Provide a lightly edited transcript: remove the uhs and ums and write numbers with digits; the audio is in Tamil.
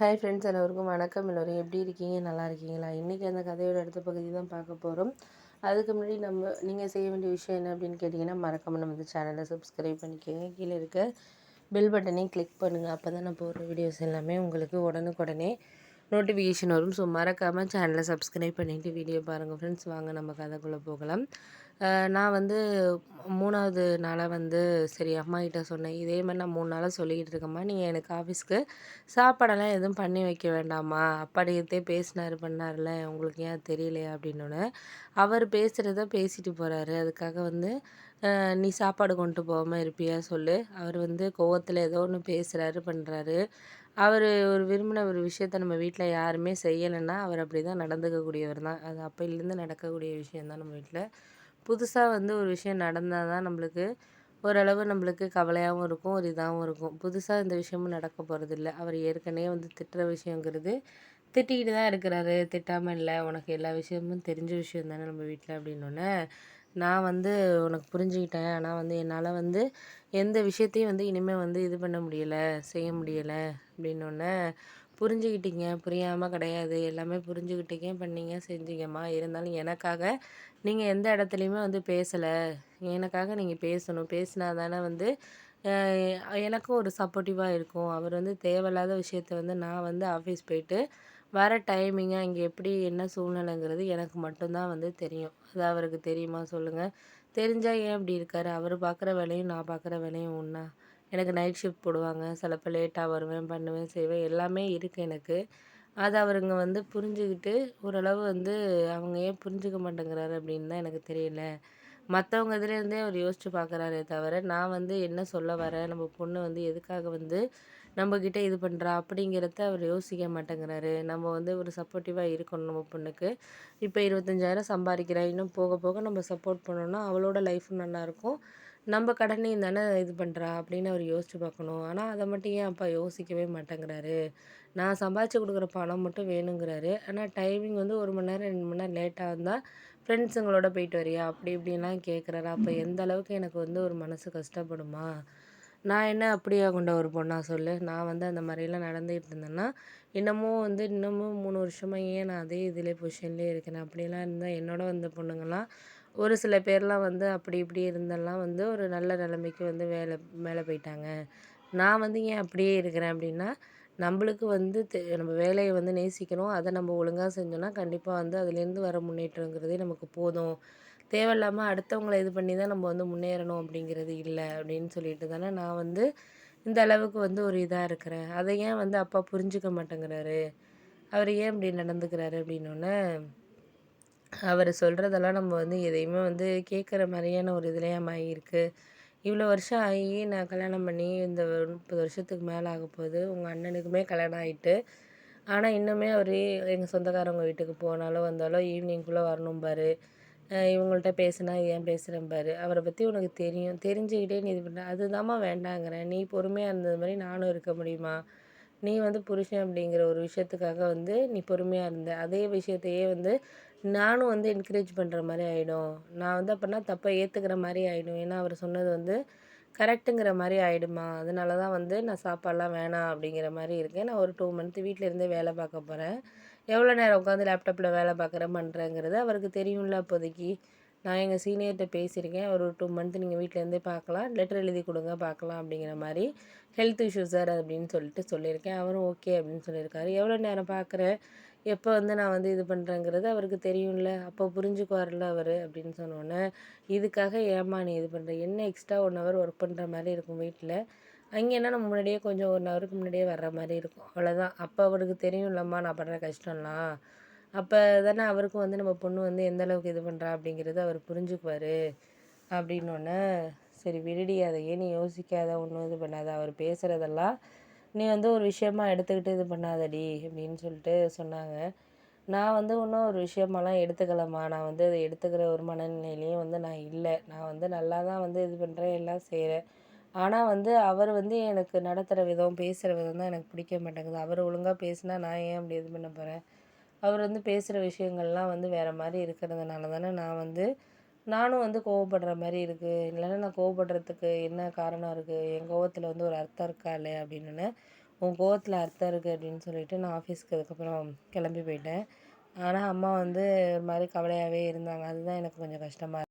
ஹாய் ஃப்ரெண்ட்ஸ், எல்லோருக்கும் வணக்கம். எல்லோரும் எப்படி இருக்கீங்க? நல்லா இருக்கீங்களா? இன்றைக்கி அந்த கதையோட அடுத்த பகுதி தான் பார்க்க போகிறோம். அதுக்கு முன்னாடி நீங்கள் செய்ய வேண்டிய விஷயம் என்ன அப்படின்னு கேட்டிங்கன்னா, மறக்காமல் நம்ம இந்த சேனலை சப்ஸ்கிரைப் பண்ணிக்கோங்க. கீழே இருக்க பெல் பட்டனையும் கிளிக் பண்ணுங்கள். அப்போ தான் நான் போடுற வீடியோஸ் எல்லாமே உங்களுக்கு உடனுக்குடனே நோட்டிஃபிகேஷன் வரும். ஸோ மறக்காமல் சேனலை சப்ஸ்கிரைப் பண்ணிவிட்டு வீடியோ பாருங்கள் ஃப்ரெண்ட்ஸ். வாங்க நம்ம கதைக்குள்ளே போகலாம். நான் வந்து 3வது நாளாக சரி அம்மாகிட்ட சொன்னேன். இதே மாதிரி நான் 3 நாளாக சொல்லிக்கிட்டு இருக்கேம்மா, நீங்கள் எனக்கு ஆஃபீஸ்க்கு சாப்பாடெல்லாம் எதுவும் பண்ணி வைக்க வேண்டாமா, அப்பா நேத்தே பேசினார் பண்ணார்ல, உங்களுக்கு ஏன் தெரியலையா அப்படின்னோடனே, அவர் பேசுகிறத பேசிட்டு போகிறாரு. அதுக்காக நீ சாப்பாடு கொண்டு போகாமல் இருப்பியா சொல்லு. அவர் கோவத்தில் ஏதோ ஒன்று பேசுகிறாரு பண்ணுறாரு. அவர் ஒரு விரும்பின ஒரு விஷயத்த நம்ம வீட்டில் யாருமே செய்யலைன்னா அவர் அப்படி தான் நடந்துக்கக்கூடியவர் தான். அது அப்பையிலேருந்து நடக்கக்கூடிய விஷயந்தான் நம்ம வீட்டில். புதுசாக ஒரு விஷயம் நடந்தால் தான் ஓரளவு நம்மளுக்கு கவலையாகவும் இருக்கும், ஒரு இதாகவும் இருக்கும். புதுசாக இந்த விஷயமும் நடக்க போகிறதில்ல. அவர் ஏற்கனவே திட்டுற விஷயங்கிறது திட்டிக்கிட்டு தான் இருக்கிறாரு. திட்டாமல் இல்லை, உனக்கு எல்லா விஷயமும் தெரிஞ்ச விஷயம் தானே நம்ம வீட்டில் அப்படின்னோடனே, நான் உனக்கு புரிஞ்சுக்கிட்டேன். ஆனால் என்னால் எந்த விஷயத்தையும் இனிமேல் இது பண்ண முடியலை, செய்ய முடியலை அப்படின்னோடனே, புரிஞ்சுக்கிட்டீங்க, புரியாமல் கிடையாது, எல்லாமே புரிஞ்சுக்கிட்டீங்க, பண்ணீங்க, செஞ்சீங்கம்மா. இருந்தாலும் எனக்காக நீங்கள் எந்த இடத்துலையுமே பேசலை. எனக்காக நீங்கள் பேசணும். பேசினா தானே எனக்கும் ஒரு சப்போர்ட்டிவாக இருக்கும். அவர் தேவையில்லாத விஷயத்த நான் ஆஃபீஸ் போயிட்டு வர டைமிங்கு அங்கே எப்படி என்ன சூழ்நிலைங்கிறது எனக்கு மட்டும்தான் தெரியும். அது அவருக்கு தெரியுமா சொல்லுங்கள்? தெரிஞ்சால் ஏன் இப்படி இருக்காரு? அவர் பார்க்குற வேலையும் நான் பார்க்குற வேலையும் ஒன்றா? எனக்கு நைட் ஷிஃப்ட் போடுவாங்க. சிலப்போ லேட்டாக வருவேன், பண்ணுவேன், செய்வேன். எல்லாமே இருக்குது எனக்கு. அது அவருங்க புரிஞ்சுக்கிட்டு ஓரளவு அவங்க ஏன் புரிஞ்சுக்க மாட்டேங்கிறாரு அப்படின்னு தான் எனக்கு தெரியல. மற்றவங்க இதுலேருந்தே அவர் யோசிச்சு பார்க்குறாரே தவிர, நான் என்ன சொல்ல வரேன், நம்ம பொண்ணு எதுக்காக நம்மக்கிட்ட இது பண்ணுறா அப்படிங்கிறத அவர் யோசிக்க மாட்டேங்கிறாரு. நம்ம ஒரு சப்போர்ட்டிவாக இருக்கணும் நம்ம பொண்ணுக்கு. இப்போ 25,000 சம்பாதிக்கிறா, இன்னும் போக போக நம்ம சப்போர்ட் பண்ணோன்னா அவளோட லைஃப்பும் நல்லாயிருக்கும். நம்ம கடனையும் தானே இது பண்ணுறா அப்படின்னு அவர் யோசிச்சு பார்க்கணும். ஆனால் அதை மட்டும் ஏன் அப்பா யோசிக்கவே மாட்டேங்கிறாரு? நான் சம்பாதிச்சு கொடுக்குற பணம் மட்டும் வேணுங்கிறாரு. ஆனால் டைமிங் 1 மணி நேரம் 2 மணி நேரம் லேட்டாக இருந்தால் ஃப்ரெண்ட்ஸுங்களோட போயிட்டு வரியா அப்படி இப்படின்லாம் கேட்குறாரு. அப்போ எந்த அளவுக்கு எனக்கு ஒரு மனசு கஷ்டப்படுமா? நான் என்ன அப்படியா கொண்ட ஒரு பொண்ணா சொல்லு? நான் அந்த மாதிரிலாம் நடந்துகிட்டு இருந்தேன்னா, இன்னமும் 3 வருஷமாக ஏன் நான் அதே இதிலே பொசிஷன்லேயே இருக்கிறேன்? அப்படிலாம் இருந்தால் என்னோட வந்த பொண்ணுங்கள்லாம் ஒரு சில பேர்லாம் அப்படி இப்படி இருந்தெல்லாம் ஒரு நல்ல நிலைமைக்கு மேலே போயிட்டாங்க. நான் ஏன் அப்படியே இருக்கிறேன் அப்படின்னா, நம்மளுக்கு நம்ம வேலையை நேசிக்கணும். அதை நம்ம ஒழுங்கா செஞ்சோன்னா, கண்டிப்பா அதுலேருந்து வர முன்னேற்றங்கிறதே நமக்கு போதும். தேவையில்லாம அடுத்தவங்கள இது பண்ணி தான் நம்ம முன்னேறணும் அப்படிங்கிறது இல்ல, அப்படின்னு சொல்லிட்டு தானே நான் இந்த அளவுக்கு ஒரு இதா இருக்கிறேன். அதை ஏன் அப்பா புரிஞ்சுக்க மாட்டேங்கிறாரு? அவர் ஏன் இப்படி நடந்துக்கிறாரு? அப்படின்னோன்னே, அவர் சொல்கிறதெல்லாம் நம்ம எதையுமே கேட்குற மாதிரியான ஒரு இதுலயாம்மா இருக்கு. இவ்வளோ வருஷம் ஆகி நான் கல்யாணம் பண்ணி இந்த 30 வருஷத்துக்கு மேலே ஆகப்போகுது. உங்கள் அண்ணனுக்குமே கல்யாணம் ஆகிட்டு. ஆனால் இன்னுமே அவர் எங்கள் சொந்தக்காரவங்க வீட்டுக்கு போனாலும் வந்தாலும் ஈவினிங்குள்ளே வரணும்பாரு. இவங்கள்ட்ட பேசுனா ஏன் பேசுகிறேன் பாரு. அவரை பற்றி உனக்கு தெரியும். தெரிஞ்சுக்கிட்டே நீ இது பண்ண அதுதாம்மா வேண்டாங்கிறேன். நீ பொறுமையாக இருந்தது மாதிரி நானும் இருக்க முடியுமா? நீ புருஷன் அப்படிங்கிற ஒரு விஷயத்துக்காக நீ பொறுமையாக இருந்த. அதே விஷயத்தையே நானும் என்கரேஜ் பண்ணுற மாதிரி ஆகிடும். நான் அப்போனா தப்பை ஏற்றுக்கிற மாதிரி ஆகிடும். ஏன்னா அவர் சொன்னது கரெக்ட்டுங்கிற மாதிரி ஆகிடுமா. அதனால தான் நான் சாப்பாடெலாம் வேணாம் அப்படிங்கிற மாதிரி இருக்கேன். நான் ஒரு 2 மந்த் வீட்டில் இருந்தே வேலை பார்க்க போகிறேன். எவ்வளோ நேரம் உட்காந்து லேப்டாப்பில் வேலை பார்க்குறேன் பண்ணுறேங்கிறது அவருக்கு தெரியும்ல அப்போதைக்கு. நான் எங்கள் சீனியர்கிட்ட பேசியிருக்கேன். ஒரு 2 மந்த் நீங்கள் வீட்டிலேருந்தே பார்க்கலாம். லெட்டர் எழுதி கொடுங்க பார்க்கலாம் அப்படிங்கிற மாதிரி. ஹெல்த் இஷ்யூ சார் அப்படின்னு சொல்லிட்டு சொல்லியிருக்கேன். அவரும் ஓகே அப்படின்னு சொல்லியிருக்காரு. எவ்வளோ நேரம் பார்க்குறேன், எப்போ நான் இது பண்ணுறேங்கிறது அவருக்கு தெரியும்ல. அப்போ புரிஞ்சுக்குவார்ல அவர் அப்படின்னு சொன்னோன்னே, இதுக்காக ஏம்மா நீ இது பண்ணுற? என்ன எக்ஸ்ட்ரா 1 ஹவர் ஒர்க் பண்ணுற மாதிரி இருக்கும் வீட்டில். அங்கேன்னா நம்ம முன்னாடியே கொஞ்சம் 1 ஹவருக்கு முன்னாடியே வர்ற மாதிரி இருக்கும். அவ்வளோதான். அப்போ அவருக்கு தெரியும்லம்மா நான் படுற கஷ்டம்லாம். அப்போ தானே அவருக்கும் நம்ம பொண்ணு எந்த அளவுக்கு இது பண்ணுறா அப்படிங்கிறது அவர் புரிஞ்சுக்குவார் அப்படின்னோடனே, சரி விடுடி, அதையே நீ யோசிக்காத, ஒன்றும் இது பண்ணாத. அவர் பேசுகிறதெல்லாம் நீ ஒரு விஷயமா எடுத்துக்கிட்டு இது பண்ணாதடி அப்படின்னு சொல்லிட்டு சொன்னாங்க. நான் இன்னும் ஒரு விஷயமாலாம் எடுத்துக்கலம்மா. நான் அதை எடுத்துக்கிற ஒரு மனநிலையிலையும் நான் இல்லை. நான் நல்லா தான் இது பண்ணுறேன், எல்லாம் செய்கிறேன். ஆனால் அவர் எனக்கு நடத்துகிற விதம், பேசுகிற விதம் தான் எனக்கு பிடிக்க மாட்டேங்குது. அவர் ஒழுங்கா பேசினா நான் ஏன் அப்படி இது பண்ண போகிறேன்? அவர் பேசுகிற விஷயங்கள்லாம் வேறு மாதிரி இருக்கிறதுனால தானே நானும் கோவப்படுற மாரி இருக்குது. இல்லைன்னா நான் கோவப்படுறதுக்கு என்ன காரணம் இருக்குது? என் கோவத்தில் ஒரு அர்த்தம் இருக்கா இல்லையா? அப்படின்னு உன் கோவத்தில் அர்த்தம் இருக்குது அப்படின்னு சொல்லிட்டு நான் ஆஃபீஸ்க்கு அதுக்கப்புறம் கிளம்பி போயிட்டேன். ஆனால் அம்மா வந்து ஒரு மாதிரி கவலையாகவே இருந்தாங்க. அதுதான் எனக்கு கொஞ்சம் கஷ்டமாக